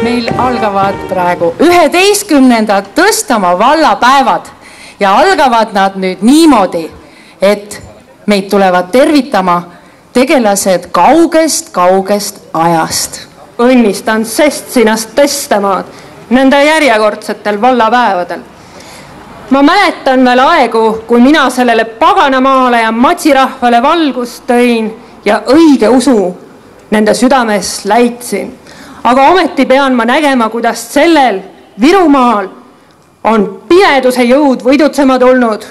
Meil algavad praegu 11. Tõstamaa vallapäevad ja algavad nad nüüd niimoodi, et meid tulevad tervitama tegelased kaugest ajast. Õnnistan Sestsinast Tõstamaad nende järjekordsetel vallapäevadel. Ma mäletan veel aegu, kui mina sellele paganamaale ja matsirahvale valgust tõin ja õige usu nende südames läitsin. Aga ometi pean ma nägema, kuidas sellel Virumaal on pimeduse jõud võidutsema tulnud.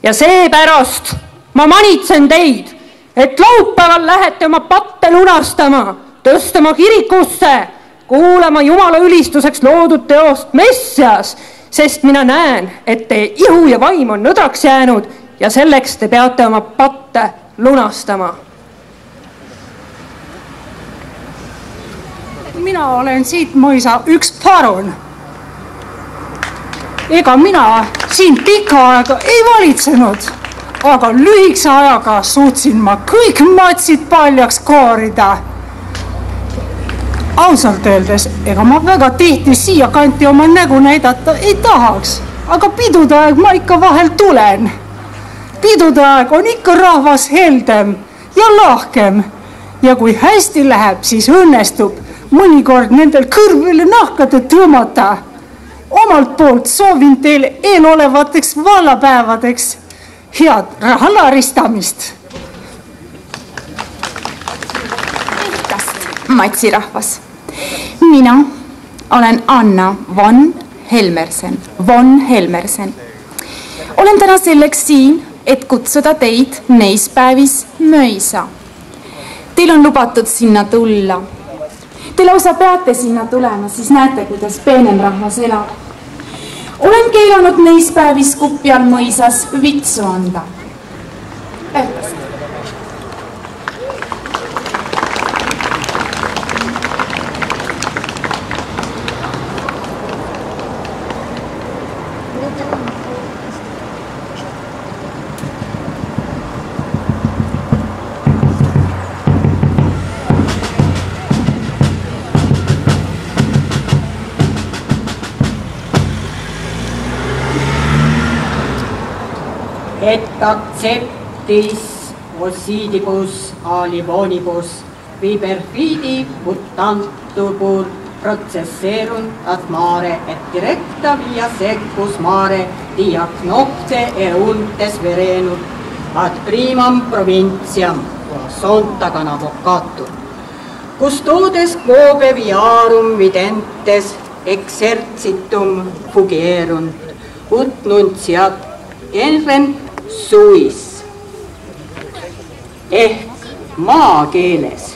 Ja seepärast ma manitsen teid, et laupäeval lähete oma patte lunastama, Tõstamaa kirikusse, kuulama Jumala ülistuseks loodud teost Messias, sest mina näen, et teie ihu ja vaim on nõdraks jäänud ja selleks te peate oma patte lunastama. Mina olen siit mõisa üks parun. Ega mina siin pika aega ei valitsenud, aga lühikse ajaga suutsin ma kõik matsid paljaks koorida. Ausalt öeldes, ega ma väga tihti siia kanti oma nägu näidata ei tahaks, aga pidude aeg ma ikka vahel tulen. Pidude aeg on ikka rahvas heldem ja lahkem ja kui hästi läheb, siis õnnestub mõnikord nendel kõrvile nahkade tõmmata. Omalt poolt soovin teile eelolevateks vallapäevadeks head rahalaristamist. Matsirahvas. Mina olen Anna von Helmersen. Olen täna selleks siin, et kutsuda teid neispäevis Möisa. Teil on lubatud sinna tulla. Te lausa peate sinna tulema, siis näete, kuidas peenenrahvas elab. Olen keelanud neispäevis Kupjal mõisas vitsu anda. Päevast. Et acceptis osidibus alivonibus viperfidi putantubur processerunt ad mare et directa via secus mare diagnopte euntes verenut ad primam provinciam sontagan avocatur custodes quobe viarum videntes exercitum fugierunt ut nunciat enrem suis ehk maakeeles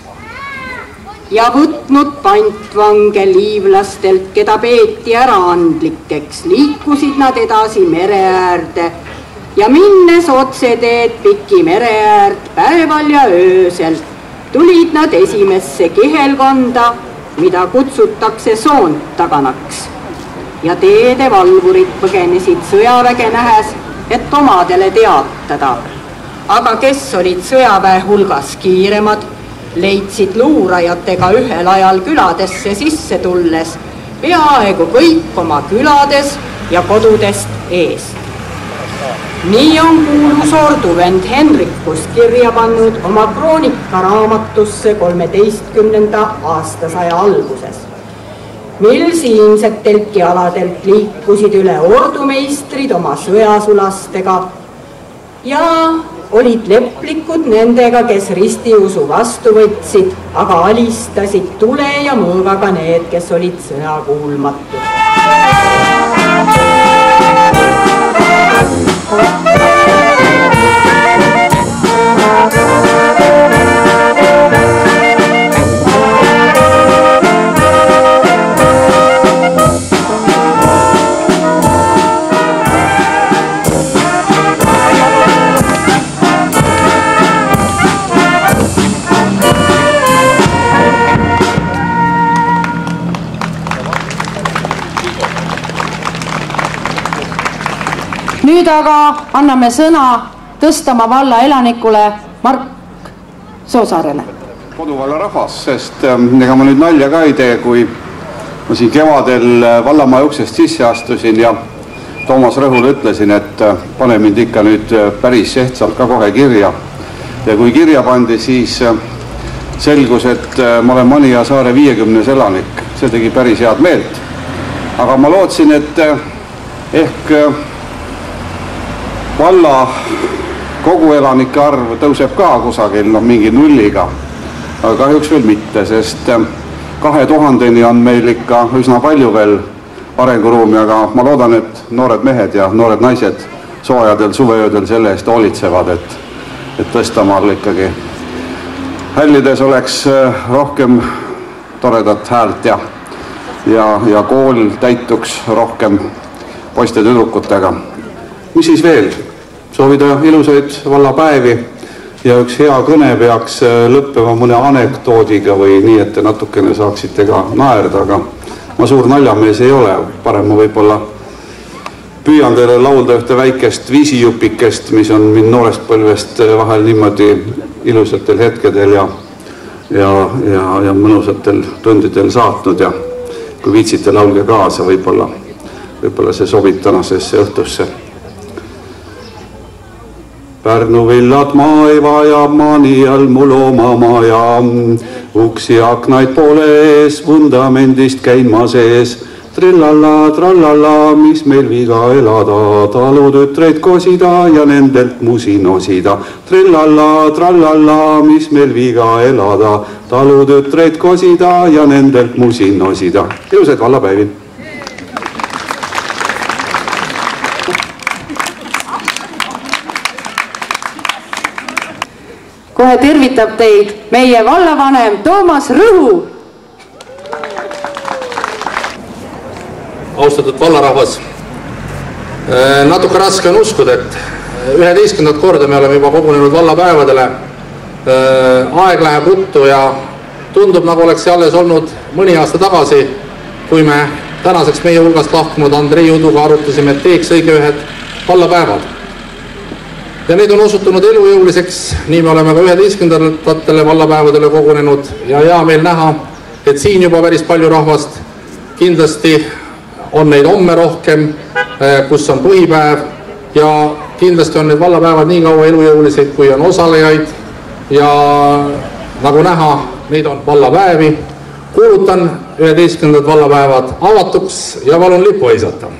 ja võtnud pantvange liivlastelt, keda peeti äraandlikeks, liikusid nad edasi mere äärde ja minnes otseteed piki mere äärt päeval ja öösel tulid nad esimesse kihelkonda, mida kutsutakse Soontaganaks ja teedevalvurid põgenesid sõjaväge nähes, et omadele teatada. Aga kes olid sõjaväe hulgas kiiremad, leidsid luurajatega ühel ajal küladesse sisse tulles peaaegu kõik oma külades ja kodudest eest. Nii on kuulus orduvend Henrikus kirja pannud oma kroonikaraamatusse 13. aastasaja alguses, mil siinsetelt jaladelt liikusid üle ordumeistrid oma sõjasulastega ja olid leplikud nendega, kes ristiusu vastu võtsid, aga alistasid tule ja mõõgaga need, kes olid sõjakuulmatud. Nüüd aga anname sõna Tõstamaa valla elanikule Mark Soosaarele. Koduvalla rahvas, sest ega ma nüüd nalja ka ei tee, kui Ma siin kevadel vallamaja uksest sisse astusin ja Toomas Rõhule ütlesin, et pane mind ikka nüüd päris ehtsalt ka kohe kirja. Ja kui kirja pandi, siis selgus, et ma olen Manija saare 50 elanik. See tegi päris head meelt. Aga ma lootsin, et ehk valla kogu elanike arv tõuseb ka kusagil mingi nulliga. Aga kahjuks veel mitte, sest 2000-ni on meil ikka üsna palju veel arenguruumi, aga ma loodan, et noored mehed ja noored naised soojadel suveöödel selle eest hoolitsevad, et Tõstamaal ikkagi hällides oleks rohkem toredat häält ja kool täituks rohkem poiste tüdrukutega. Mis siis veel? Soovida ilusaid vallapäevi ja üks hea kõne peaks lõppema mõne anekdoodiga või nii, et te natukene saaksite ka naerda, aga ma suur naljamees ei ole. Parem ma võib-olla püüan teile laulda ühte väikest viisijupikest, mis on mind noorest põlvest vahel niimoodi ilusatel hetkedel ja mõnusatel tundidel saatnud ja kui viitsite, laulge kaasa, võib-olla see sobib tänasesse õhtusse. Pärnu villad ma ei vaja, Manijal mul oma maja, uksi aknaid poole ees, vundamendist käin ma sees. Trillalla, trallalla, mis meil viga elada, talutütreid kosida ja nendelt musi nosida. Trillalla, trallalla, mis meil viga elada, talutütreid kosida ja nendelt musi nosida. Ilusaid vallapäevi! Kohe tervitab teid meie vallavanem Toomas Rõhu. Austatud vallarahvas, natuke raske on uskuda, et 11. korda me oleme juba kogunenud vallapäevadele. Aeg läheb ruttu ja tundub, nagu oleks see alles olnud mõni aasta tagasi, kui me tänaseks meie hulgast lahkunud Andrei Uduga arutasime, et teeks õige ühed vallapäevad. Ja need on osutunud elujõuliseks, nii me oleme ka 11. vallapäevadele kogunenud ja hea meil näha, et siin juba päris palju rahvast. Kindlasti on neid homme rohkem, kus on põhipäev ja kindlasti on need vallapäevad nii kaua elujõulised, kui on osalejaid ja nagu näha, neid on vallapäevi. Kuulutan 11. vallapäevad avatuks ja palun lipu heisata.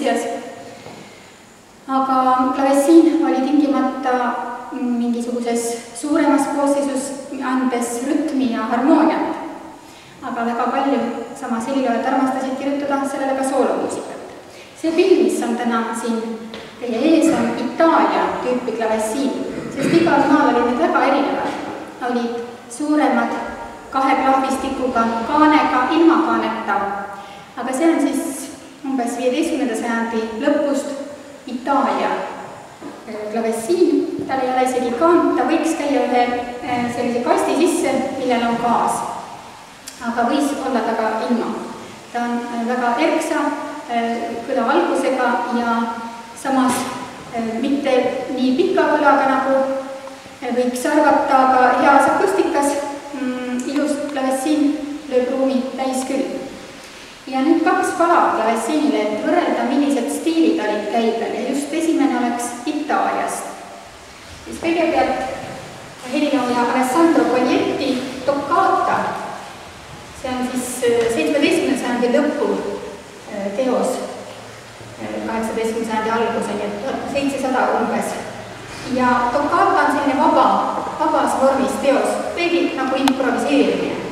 provintsias. Aga klavessiin oli tingimata mingisuguses suuremas koosseisus, andes rütmi ja harmooniat. Aga väga palju samas heliloojad armastasid kirjutada sellele ka soolomuusikat. See pill, mis on täna siin teie ees, on Itaalia tüüpi klavessiin, sest igal maal olid need väga erinevad. Olid suuremad 2 klahvistikuga, kaanega, ilma kaaneta. Aga see on siis umbes 15. sajandi lõpust Itaalia klavessiin. Tal ei ole isegi kaant, ta võiks käia ühe sellise kasti sisse, millel on gaas. Aga võis olla ta ka ilma. Ta on väga erksa kõla algusega ja samas mitte nii pika kõlaga, nagu võiks arvata, aga heas akustikas ilus klavessiin lööb ruumi täis küll. Ja nüüd 2 pala klavessiinile, et võrrelda, millised stiilid olid käibel ja just esimene oleks Itaaliast. Siis kõigepealt helilooja Alessandro Poglietti Toccata. See on siis 17. sajandi lõpu teos, 18. sajandi alguseni, 1700 umbes. Ja Toccata on selline vabas vormis teos, veidi nagu improviseerimine.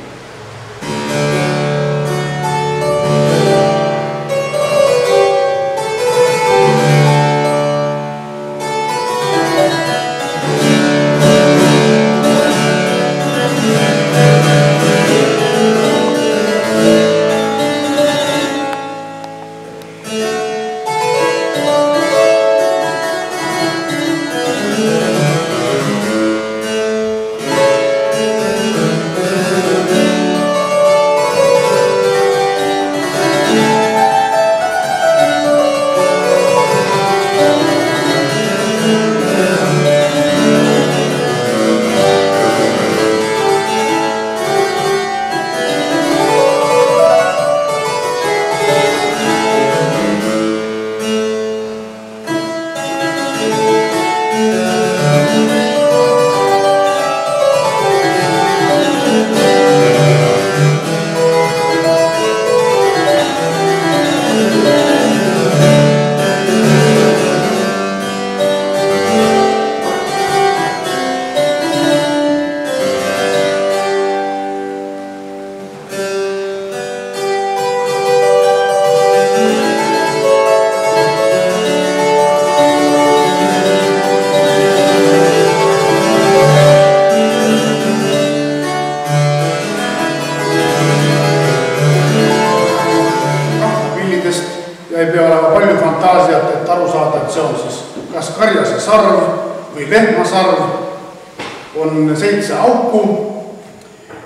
On 7 auku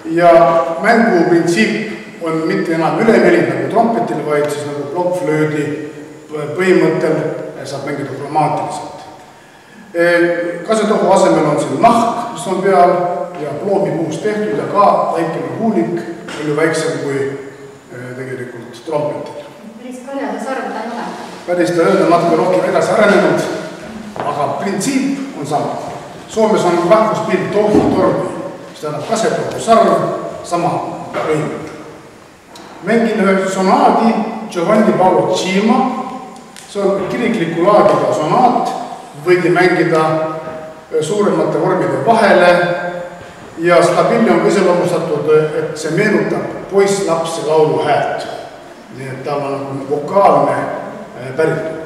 ja mängu printsiip on mitte enam ülemelid nagu trompetil, vaid siis nagu blokkflöödi põhimõttel saab mängida kromaatiliselt. Kasetohu asemel on siin nahk, mis on peal ja ploomipuust tehtud ja ka väikene huulik, palju väiksem kui tegelikult trompetil. Päris karjase sarv ta ei ole. Päris ta öelda natuke rohkem edasi arenenud, aga printsiip on sama. Soomes on rahvuspill tohu torbi, mis tähendab kasetohu sarv, sama põhimõte. Mängin ühe sonaadi Giovanni Paolo Cima, see on kirikliku laadiga sonaat, võidi mängida suuremate vormide vahele ja seda pilli on iseloomustatud, et see meenutab poisslapse laulu häält. Nii et tal on vokaalne päritud.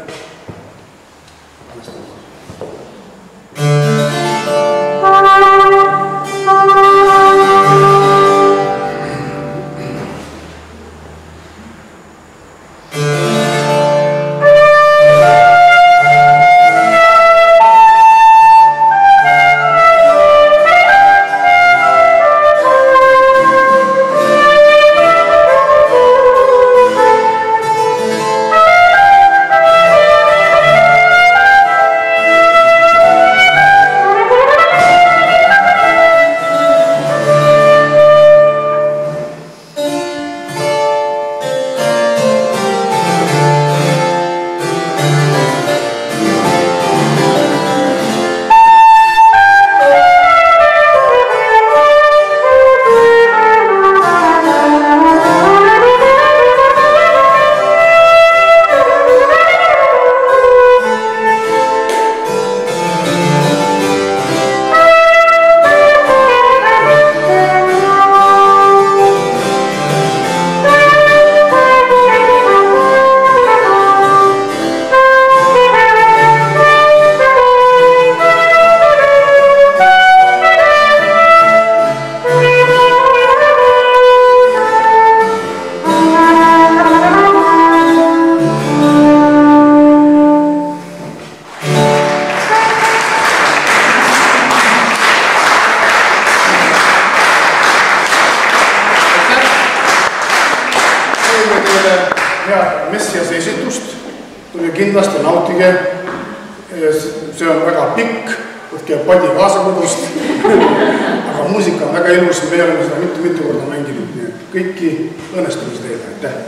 siia esitust, tulge kindlasti nautige. See on väga pikk, võtke padi kaasa kodust, aga muusika on väga ilus, me oleme seda mitu korda mänginud, nii et kõiki õnnestumisi teile, aitäh!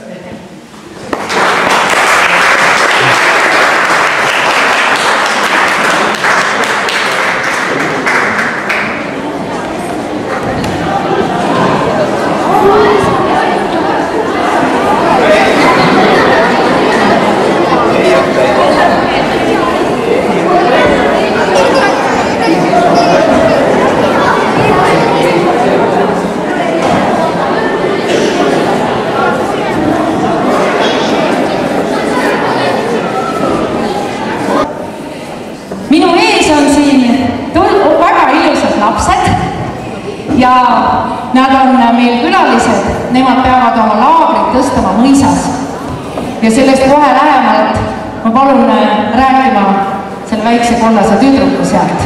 Ja nad on meil külalised, nemad peavad oma laagrit tõstama mõisas. Ja sellest kohe lähemalt ma palun rääkima selle väikse kollase tüdruku sealt.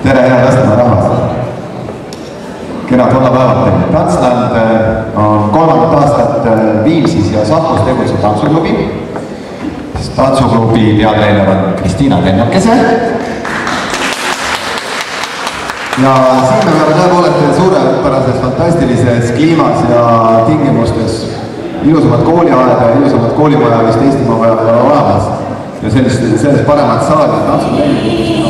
Tere, hea Lasnamäe rahvas! Kena vallapäevad teile. Tantsland on 3. aastat Viimsis ja Sapus tegutseb tantsuklubi. Tantsuklubi peatreener on Kristiina Tennakese. Ja siin me peame tõepoolest suurepärases, fantastilises kliimas ja tingimustes ilusamad kooliaeda ja ilusamad koolimaja vist Eestimaa peale ei ole olemas. Ja sellest paremat saali ja tantsuteenid.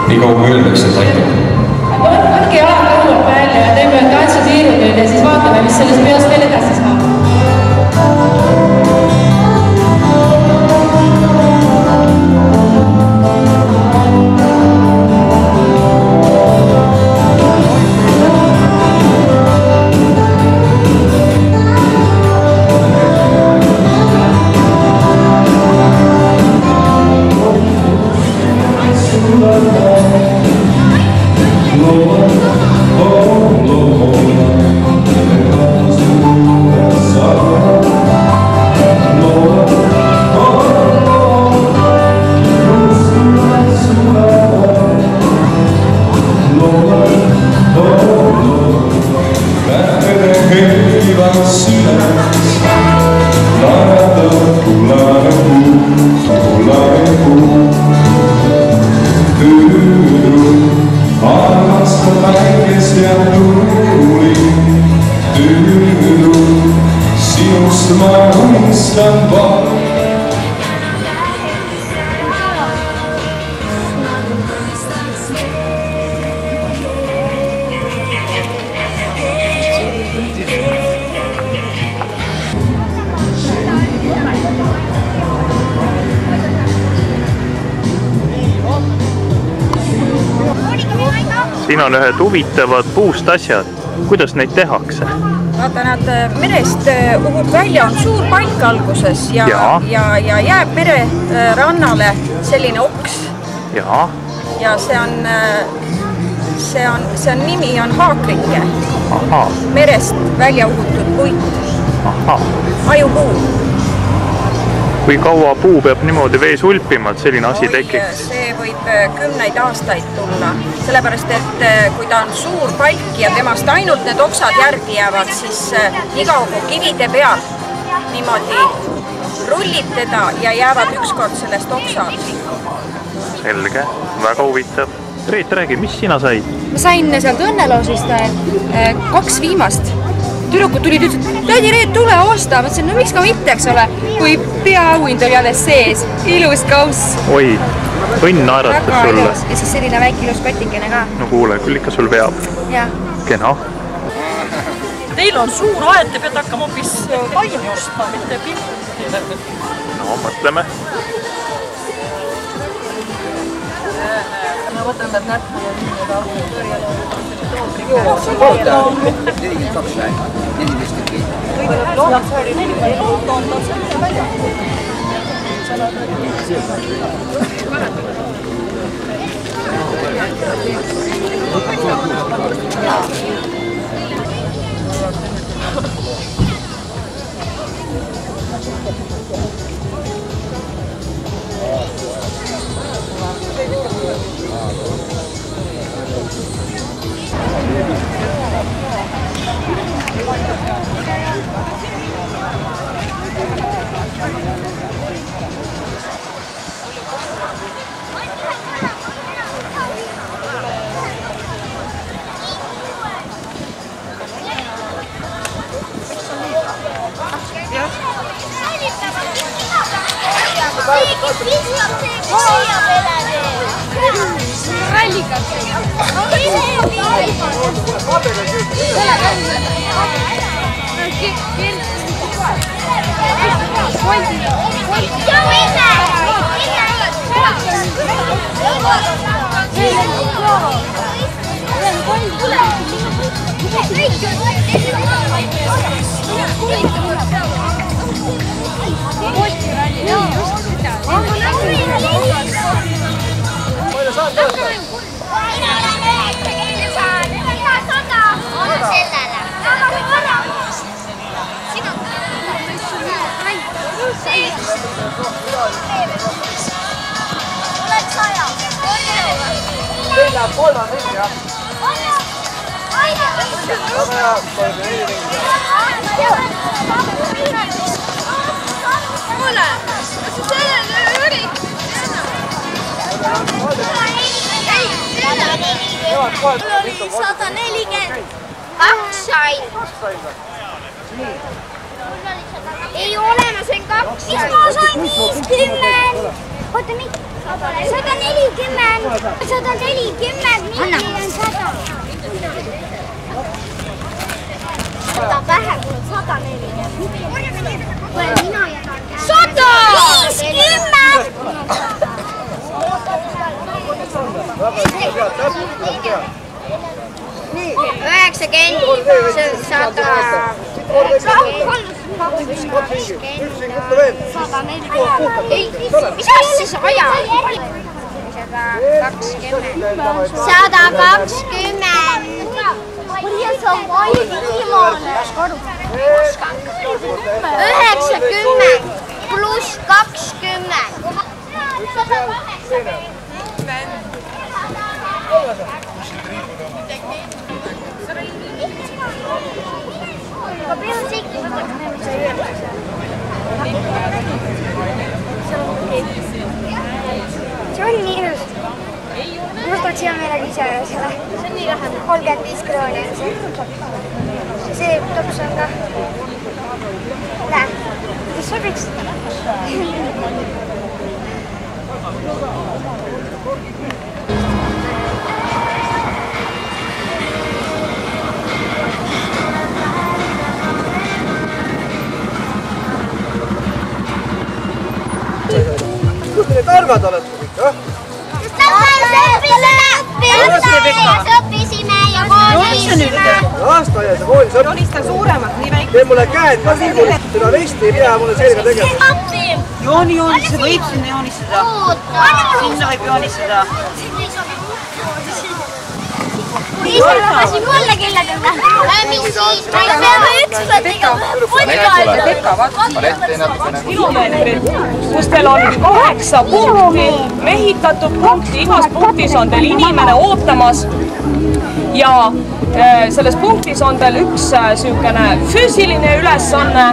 Nii kaua öeldakse, et aitab. Võtke jalad õuelt välja ja teeme tantsutiirud nüüd ja siis vaatame, mis sellest peost veel edasi saab. siin on ühed huvitavad puust asjad. Kuidas neid tehakse? Vaata, nad merest uhub välja, on suur palk alguses ja jääb mere rannale selline oks. Ja see on nimi on haakrike. Merest välja uhutud puit. Ajupuu. Kui kaua puu peab niimoodi vees ulpima, et selline asi tekiks? See võib 10 aastaid tulla, sellepärast et kui ta on suur palk ja temast ainult need oksad järgi jäävad, siis igaugu kivide peal niimoodi rullib teda ja jäävad ükskord sellest oksad. Selge, väga huvitav. Reet, räägi, mis sina said? Ma sain sealt õnneloosist 2 viimast. Tüdrukud tulid ütlesid, tädi Reet, tule osta. Ma ütlesin, no miks ka mitte, eks ole, kui peaauhind oli alles sees. Ilus kauss. Oi, õnn naeratas sulle. Ja siis selline väike ilus kotikene ka. No kuule, küll ikka sul veab. Kena. Teil on suur aed, te peate hakkama hoopis taimi ostma, mitte pilti. No, mõtleme. Ma võtan nad näppu ja nii ja tahu. Joo, se on 42 näin. 14 Ei ole, mä sen 2. Mis ma sain 50? Oota, miks? 140. 140, mingi on 100. Võta vähe, kui on 140. Kuule, mina jätan käe. 150! 90, see on 100. Mis asja sa ajad? 120. Kuidas on palju viimane? 90 pluss 20. Aga peale seikki võtaks need, see öeldakse. See on nii ilus. Ma võtaks hea meelega ise selle. See on nii läheb. 35 krooni on see. See tops on ka. Näe, mis sobiks? Kus te need arvad olete kõik, jah? See õppis mis see nüüd? Aastaaias ja koolis õppis. Joonista suuremat, nii väike. Tee mulle käed ka nii, seda resti ei pea mulle selga tegema. Joonistada võib sinna joonistada. Sinna võib joonistada. Siis me lubasin mulle kella tõmba. Mis siis? Me peame üksused tegema. Kilomeetrid, kus teil on 8 punkti, mehitatud punkti, igas punktis on teil inimene ootamas ja selles punktis on teil üks sihukene füüsiline ülesanne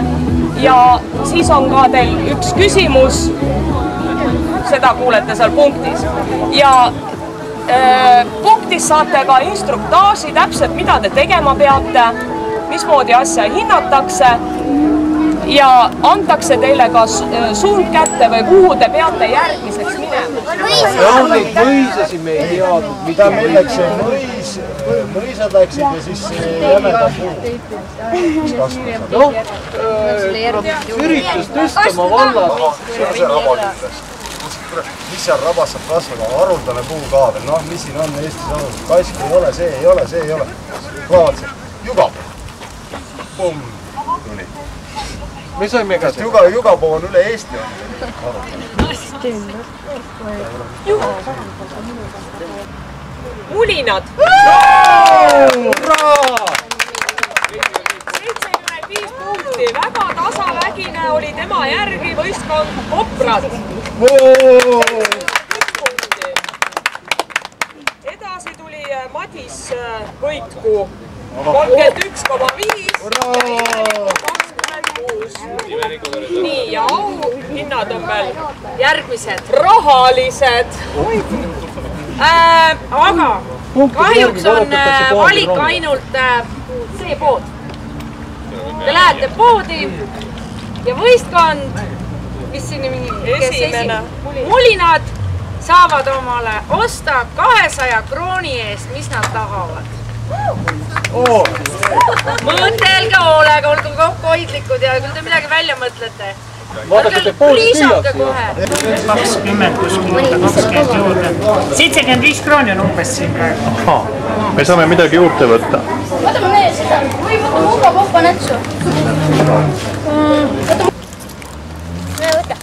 ja siis on ka teil üks küsimus, seda kuulete seal punktis ja punktis saate ka instruktaaži täpselt, mida te tegema peate, mismoodi asja hinnatakse ja antakse teile ka suund kätte või kuhu te peate järgmiseks minema. Jah, neid mõisasi me ei teadnud, mida milleks see mõisad läksid ja siis jämeda puu. Noh, üritus Tõstamaa vallas. See rabaküttes. Mis seal rabas saab kasvada? Haruldane puukaavel. Noh, mis siin on Eestis olnud? Kask ei ole, see ei ole, see ei ole. Vaatse, jugapuu. Pumm, tuli. Me saime ka see. Jugapuu on üle Eesti. Mulinad! Hurraa! 75 punkti, väga tasavägine oli tema järgi võistkond Koprad. Edasi tuli Madis Võitku 31,5 ja 26. Nii, ja auhinnad on veel järgmised rahalised. Aga kahjuks on valik ainult see pood. Te lähete poodi ja võistkond, mis siin esimene, mulinad saavad omale osta 200 krooni eest, mis nad tahavad. Mõtelge hoolega, olgu kokkuhoidlikud ja küll te midagi välja mõtlete. Liisake kohe. 20 kuskil 20 juurde. 75 krooni on umbes siin praegu. Me saame midagi juurde võtta. Võtame meie seda. Või võtame uga poppa nätsu. Mine võta.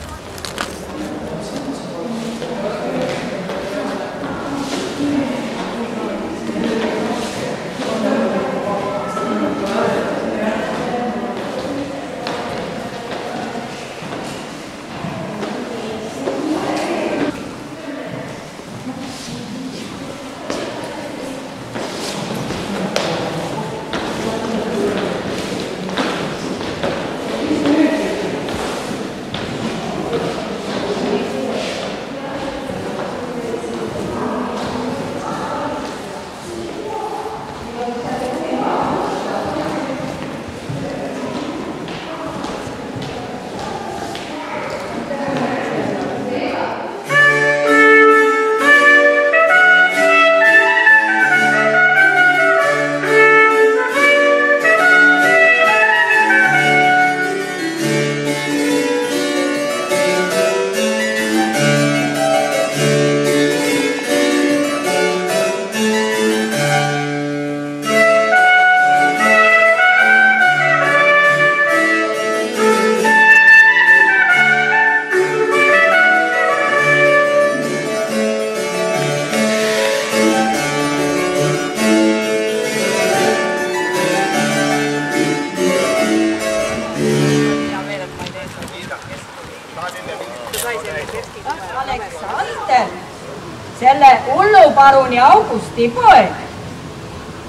Selle hulluparuni Augusti poeg,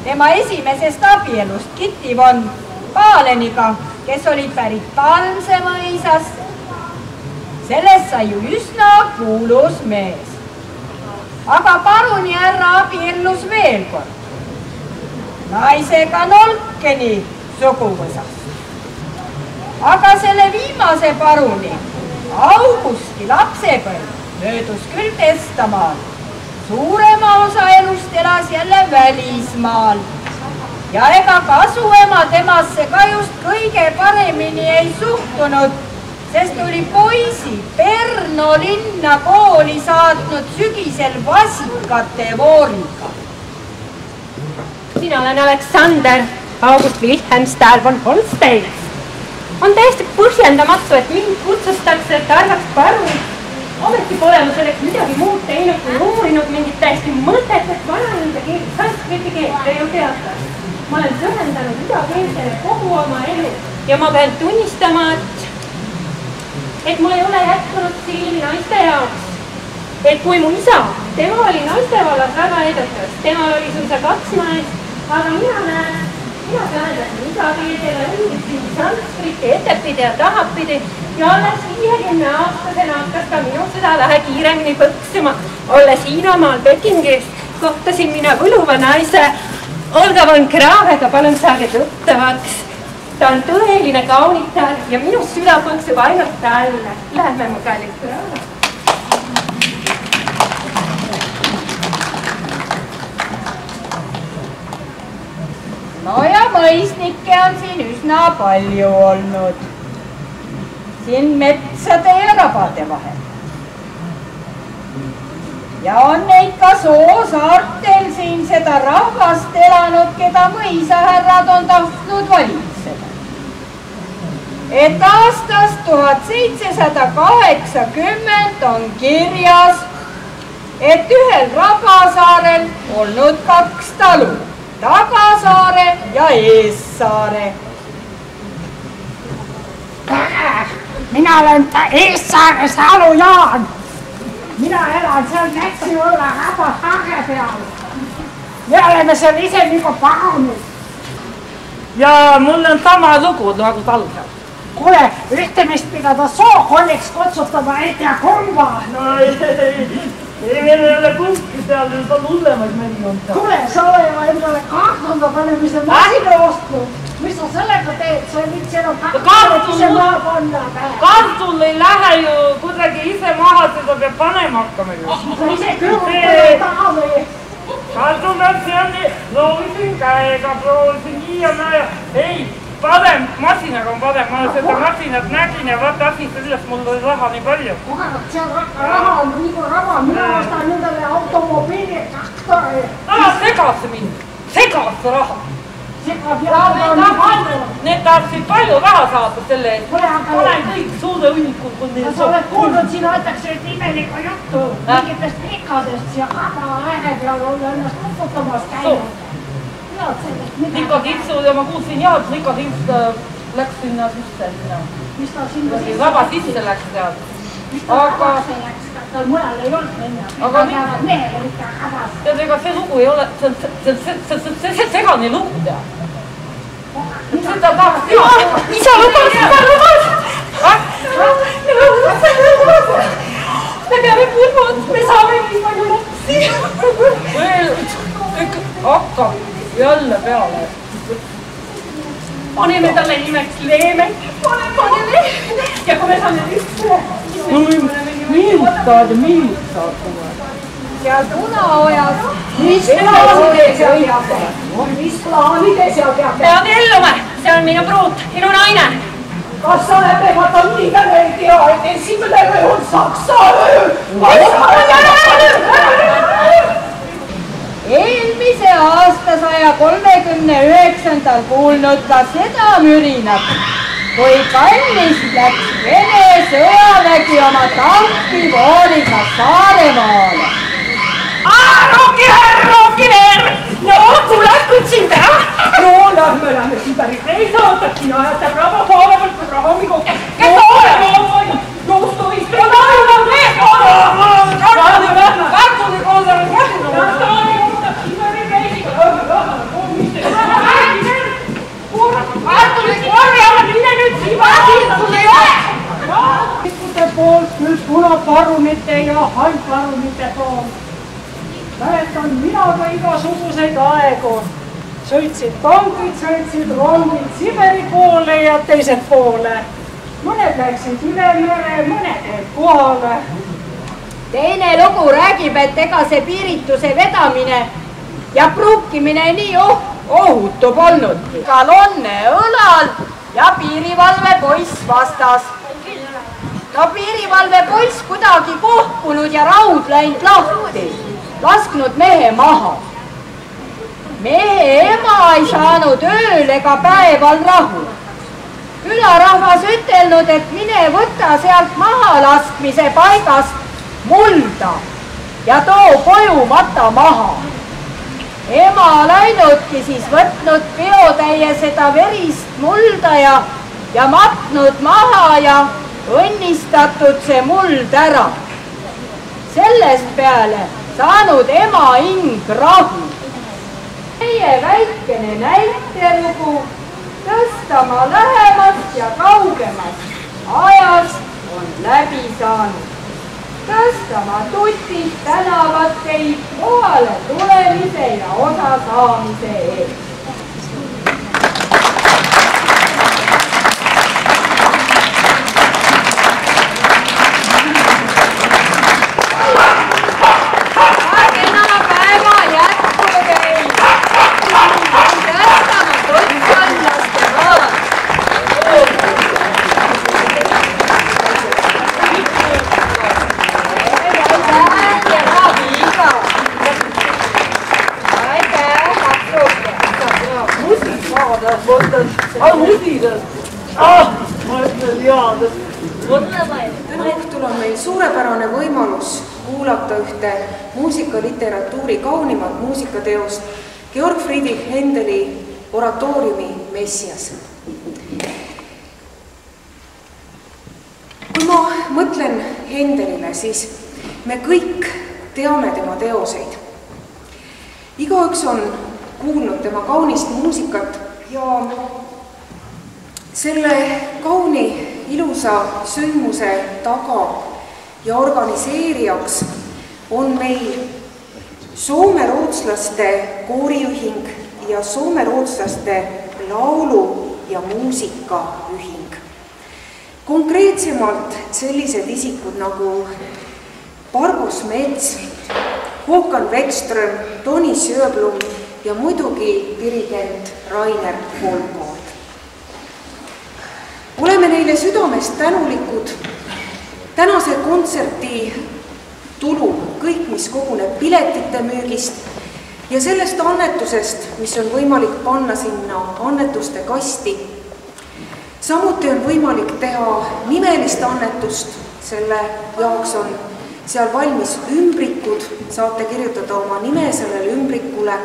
tema esimesest abielust Kitty von Paleniga, kes olid pärit Palmse mõisast. Sellest sai ju üsna kuulus mees. Aga paruni härra abiellus veel kord. Naisega Nolkeni suguvõsast. Aga selle viimase paruni, Augusti lapsepõlv, möödus küll Testamaal. Suurema osa elust elas jälle välismaal. Ja ega kasuema temasse ka just kõige paremini ei suhtunud, sest oli poisi Perno linna kooli saatnud sügisel vasikate vooriga. Mina olen Aleksander August Wilhelm Stahl von Holstein. On täiesti põhjendamatu, et mind kutsustakse, et arvaks parunit. Ometi pole ma selleks midagi muud teinud, kui uurinud mingit täiesti mõtetet vanalinda keelt, sanskriti keelt, te ju teate. Ma olen pühendanud idakeelsele kogu oma elu ja ma pean tunnistama, et mul ei ole jätkunud silmi naiste jaoks. Et kui mu isa, tema oli naistevallas väga edukas, temal oli suisa 2 naist, aga mina tähendasin idakeelsele õndisin sanskriti ettepidi ja tahapidi ja alles 50-aastasena hakkas ka minu süda vähe kiiremini põksima. Olles Hiinamaal Pekingis kohtasin mina võluva naise Olga von Kravega, palun saage tuttavaks. Ta on tõeline kaunitar ja minu süda põksub ainult talle. Lähme mu kallid Krava. No ja mõisnikke on siin üsna palju olnud. Siin metsade ja rabade vahel. Ja on neid ka Soosaartel siin seda rahvast elanud, keda mõisahärrad on tahtnud valitseda. Et aastast 1780 on kirjas, et ühel Rabasaarel olnud 2 talu. Tagasaare ja Eessaare. Mina olen Eessaares Alu Jaan. Mina elan seal Nätsiõlla Rabasaare peal. Me oleme seal ise nagu parunid. Ja mul on sama lugu nagu talvel. Kuule, ühtemist pidada sookonniks kutsutama ei tea kumba. No ei, meil ei ole kumbki seal, nüüd on hullemaid mehi on seal. Kuule, sa ole ju endale kartunda panemise masina ostnud. Mis sa sellega teed? Sa ei viitsi enam ise maha panna. Kartul ei lähe ju kuidagi ise maha, seda peab panema hakkama ju. Sa ise kõrvutada taha või? Kartul peab seal nii, loovisin käega, proovisin nii ja näe. Ei, parem, masinaga on parem, ma seda masinat nägin ja vaata asi sellest, mul oli raha nii palju. Seal raha on nagu raba, mina ostan nendele automobiili traktori. Segas mind, segas raha. Need tahtsid palju raha saada selle eest. Olen kõik suure õnnikul, kui neil sa oled kuulnud, siin võetakse nüüd imelikku juttu mingitest rikadest ja raba ääre peal on ennast kukutamas käinud. Nikodiitsu ja ma kuulsin jah, et Nikodiits läks sinna sisse. Mis ta sinna sisse? Raba sisse läks seal. Mis ta rabase läks? Tal mujal ei olnud minna. Aga mehel oli ikka rabas. Tead, ega see lugu ei ole, see segane lugu tead. Seda tahaks teha. Isa lubas! Me peame pulmad, me saame nii palju lapsi. Hakkab jälle peale. Paneme talle nimeks Leemen. Paneme. Ja kui me saame üksle. Miilutad. Ja Tunaojas. Mis plaanide seal peab? Peab ellume. See on minu pruut, minu naine. Kas sa oled vaata mida me ei tea, et esimene on Saksa öö? Eelmise aastasaja 39. kuulnud ka seda mürinat, kui kallis läks Vene sõjavägi oma tankivooliga Saaremaale. Rooki veel! No, kuulad kutsin ära! No, lähme siin päris reis ootab, siin ajatab raba poole pealt, kui raha on kokku. Kes poole? Just võist! Kartuli koolda on käsinud! Kartuli korvi alla, mine nüüd siima! Sul ei ole! Ikkute poolt nüüd punaparunite ja halbparunite poolt. Mäletan mina ka igasuguseid aegu. Sõitsid tankid, sõitsid rongid Siberi poole ja teised poole. Mõned läksid üle mere, mõned jäid kohale. Teine lugu räägib, et ega see piirituse vedamine ja pruukimine nii ohutu polnudki. Kalonne õlal ja piirivalvepoiss vastas. No piirivalvepoiss kuidagi kohkunud ja raud läinud lahti. Lasknud mehe maha. mehe ema ei saanud ööl ega päeval rahu. Külarahvas ütelnud, et mine võta sealt mahalaskmise paigast mulda ja too koju mata maha. Ema läinudki siis võtnud peotäie seda verist mulda ja matnud maha ja õnnistatud see muld ära. Sellest peale saanud ema hing rahu. Meie väikene näitelugu Tõstamaa lähemast ja kaugemast ajast on läbi saanud. Tõstamaa tutid tänavad teid kohale tulemise ja osa saamise eest. Täna õhtul on meil suurepärane võimalus kuulata ühte muusikaliteratuuri kaunimat muusikateost Georg Friedrich Händeli oratooriumi Messias. Kui ma mõtlen Händelile, siis me kõik teame tema teoseid. Igaüks on kuulnud tema kaunist muusikat ja selle kauni ilusa sündmuse taga ja organiseerijaks on meil soome-rootslaste kooriühing ja soome-rootslaste laulu- ja muusikaühing. Konkreetsemalt sellised isikud nagu Barbo Smets, Håkan Wekström, Toni Sjöblom ja muidugi dirigent Rainer Holmgaard. Oleme neile südamest tänulikud. Tänase kontserti tulu, kõik, mis koguneb piletite müügist ja sellest annetusest, mis on võimalik panna sinna annetuste kasti. Samuti on võimalik teha nimelist annetust, selle jaoks on seal valmis ümbrikud, saate kirjutada oma nime sellele ümbrikule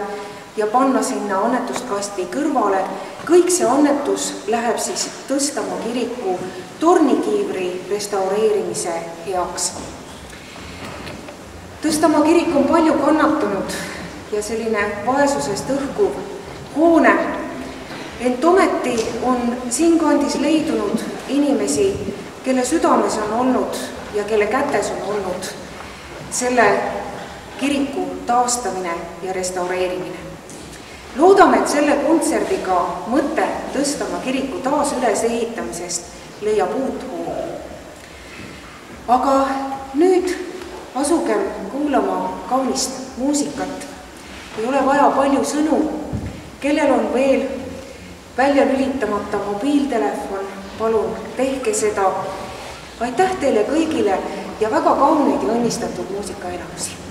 ja panna sinna annetuskasti kõrvale. Kõik see annetus läheb siis Tõstamaa kiriku tornikiivri restaureerimise heaks. Tõstamaa kirik on palju kannatanud ja selline vaesusest õhkuv hoone, ent ometi on siinkandis leidunud inimesi, kelle südames on olnud ja kelle kätes on olnud selle kiriku taastamine ja restaureerimine. Loodame, et selle kontserdiga mõte Tõstamaa kiriku taas ülesehitamisest leiab uut hoogu. Aga nüüd asugem kuulama kaunist muusikat. Ei ole vaja palju sõnu. Kellel on veel välja lülitamata mobiiltelefon, palun tehke seda. Aitäh teile kõigile ja väga kauneid ja õnnistatud muusikaelamusi.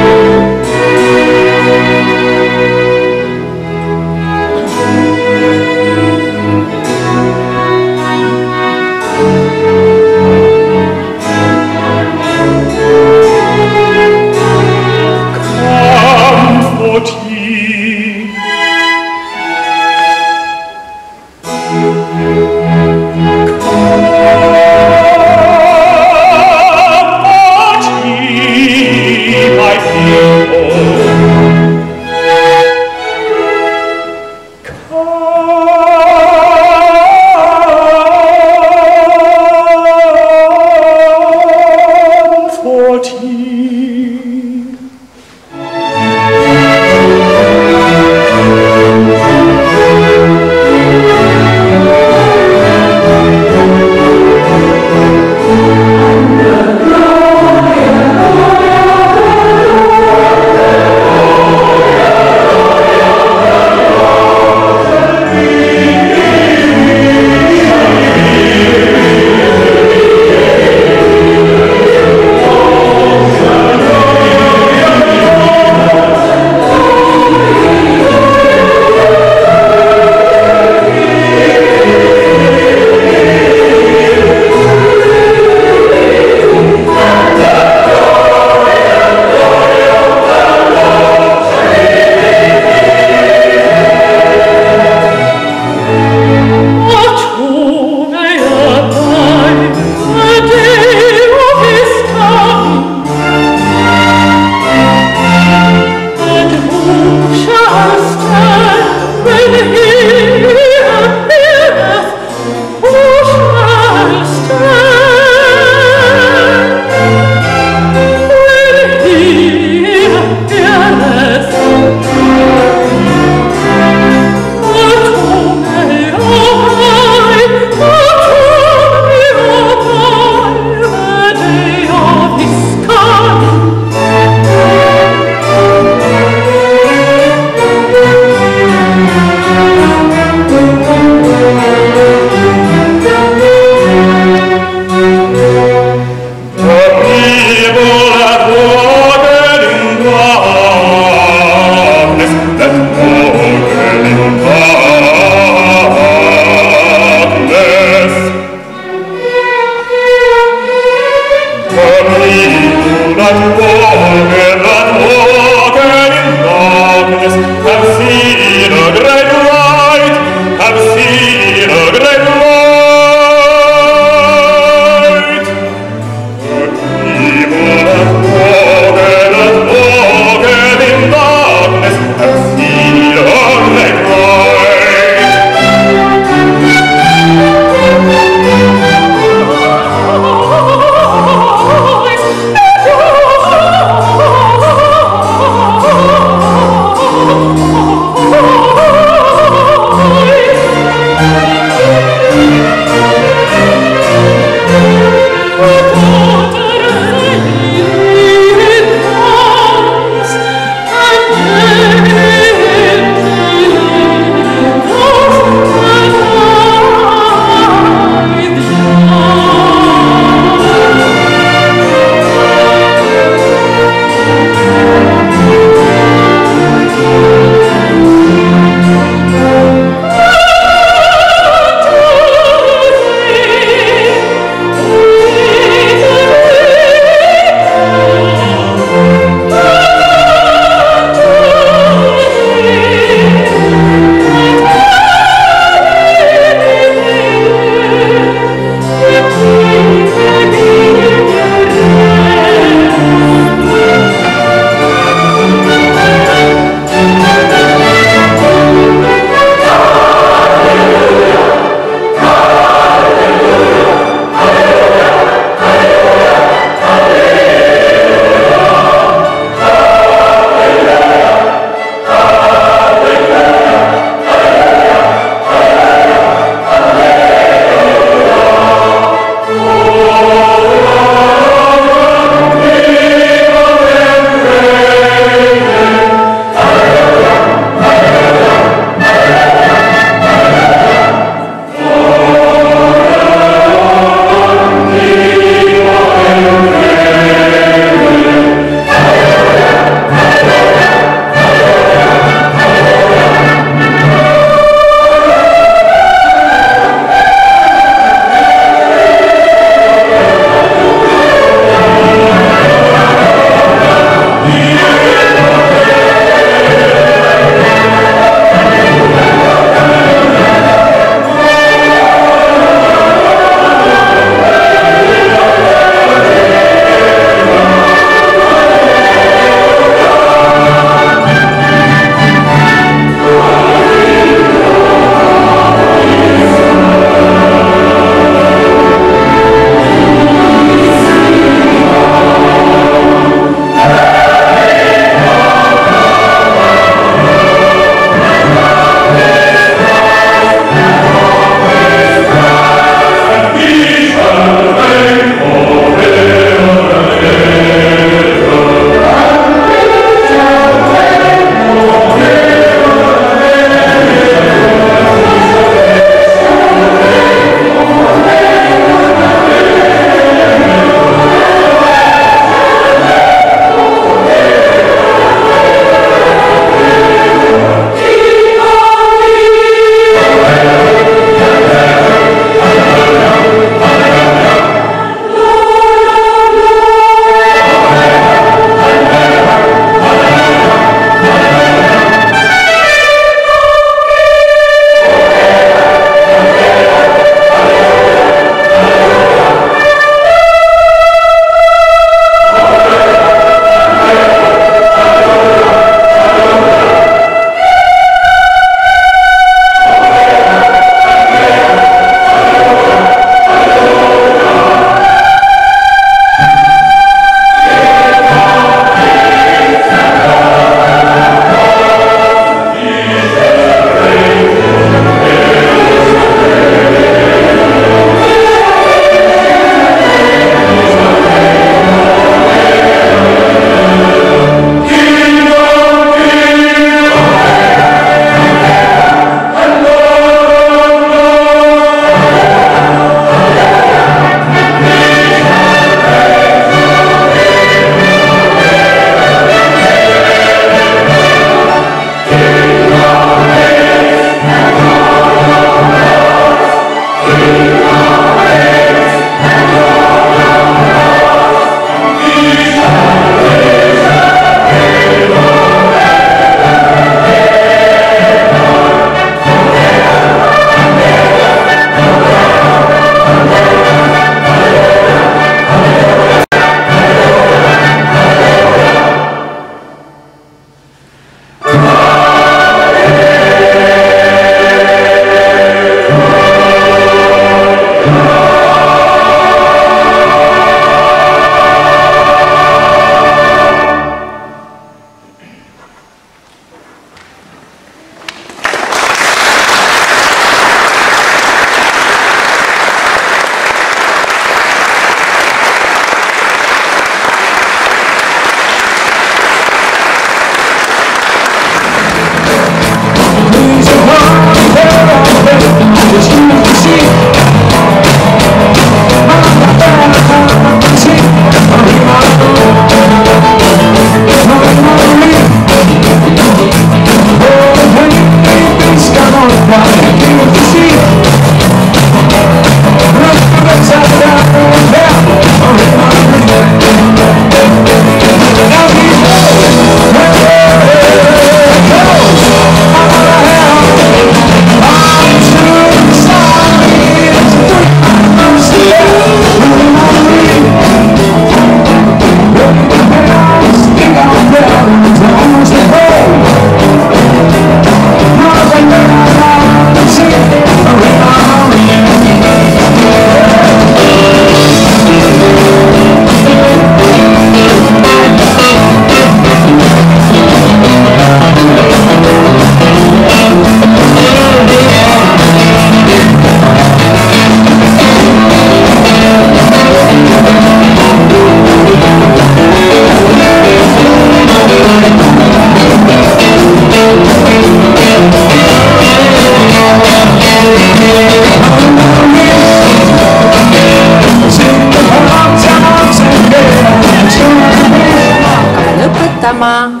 olema.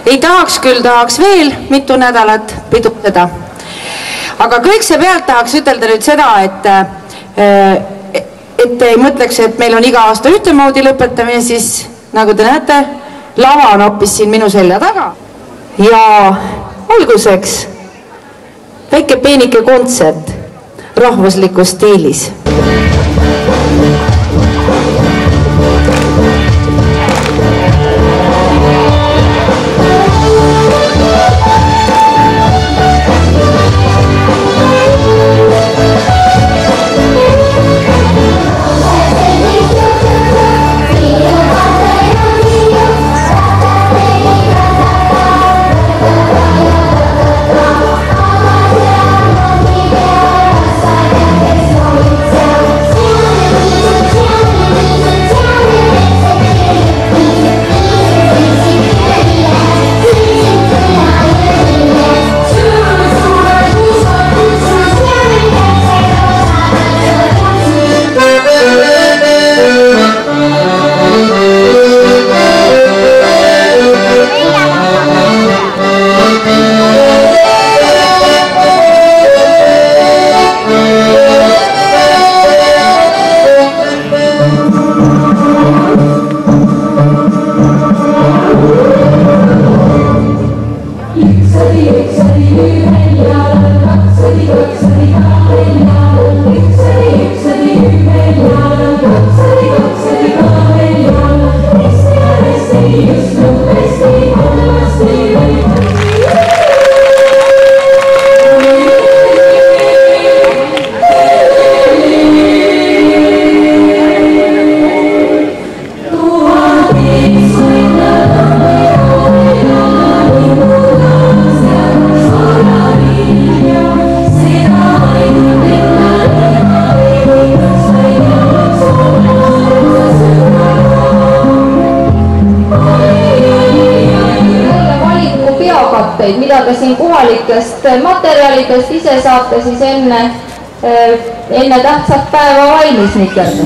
Ei tahaks küll, tahaks veel mitu nädalat pidurdada. Aga kõigepealt tahaks ütelda nüüd seda, et ei mõtleks, et meil on iga aasta ühtemoodi lõpetamine, siis nagu te näete, lava on hoopis siin minu selja taga. Ja alguseks väike peenike kontsert rahvuslikus stiilis. mida te siin kohalikest materjalidest ise saate siis enne tähtsat päeva valmis nikerda.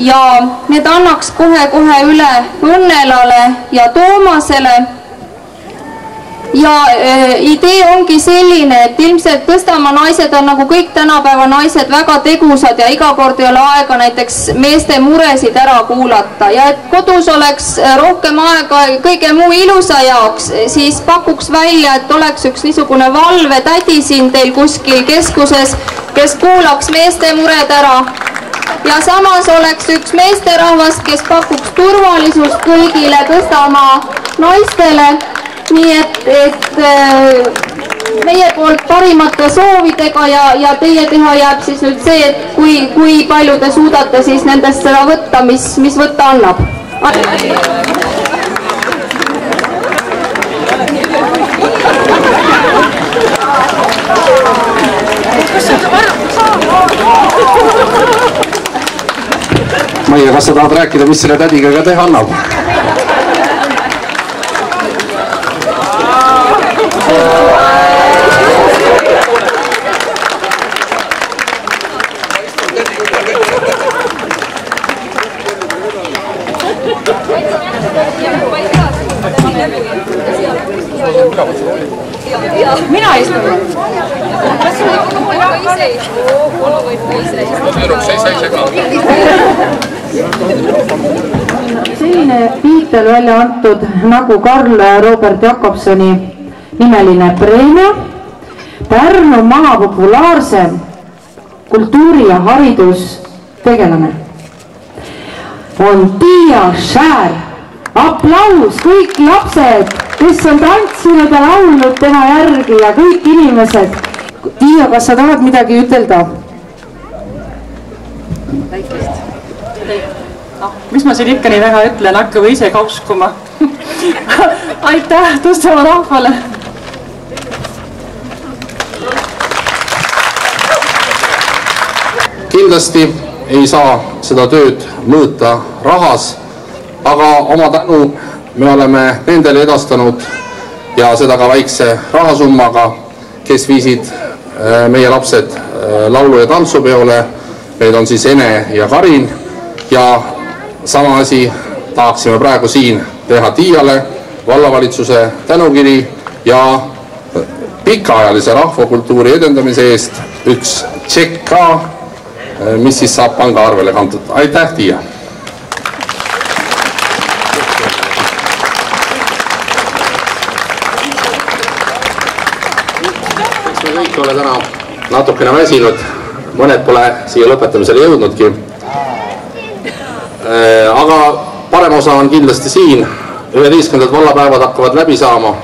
Ja need annaks kohe üle Õnnelale ja Toomasele. Ja idee ongi selline, et ilmselt Tõstamaa naised on nagu kõik tänapäeva naised väga tegusad ja iga kord ei ole aega näiteks meeste muresid ära kuulata. Ja et kodus oleks rohkem aega kõige muu ilusa jaoks, siis pakuks välja, et oleks üks niisugune valvetädi siin teil kuskil keskuses, kes kuulaks meeste mured ära. Ja samas oleks üks meesterahvas, kes pakuks turvalisust kõigile Tõstamaa naistele. Nii et meie poolt parimate soovidega ja teie teha jääb siis nüüd see, et kui palju te suudate siis nendest seda võtta, mis võtta annab. Maia, kas sa tahad rääkida, mis selle tädiga ka teha annab? Mina istun. Selline tiitel välja antud nagu Karl Robert Jakobsoni nimeline preemia, Pärnu maa populaarse kultuuri- ja haridustegelane on Tiia Schär. Aplaus kõik lapsed, kes on tantsinud ja laulnud tema järgi ja kõik inimesed. Tiia, kas sa tahad midagi ütelda? Mis ma siin ikka nii väga ütlen, hakkame ise ka uskuma. Aitäh Tõstamaa rahvale! Kindlasti ei saa seda tööd mõõta rahas, aga oma tänu me oleme nendele edastanud ja seda ka väikse rahasummaga, kes viisid meie lapsed laulu- ja tantsupeole. Need on siis Ene ja Karin ja sama asi tahaksime praegu siin teha Tiiale, vallavalitsuse tänukiri ja pikaajalise rahvakultuuri edendamise eest üks tšekk ka, mis siis saab pangaarvele kantud. Aitäh, Tiia! Me kõik ole täna natukene väsinud, mõned pole siia lõpetamisele jõudnudki. Aga parem osa on kindlasti siin, 11. vallapäevad hakkavad läbi saama.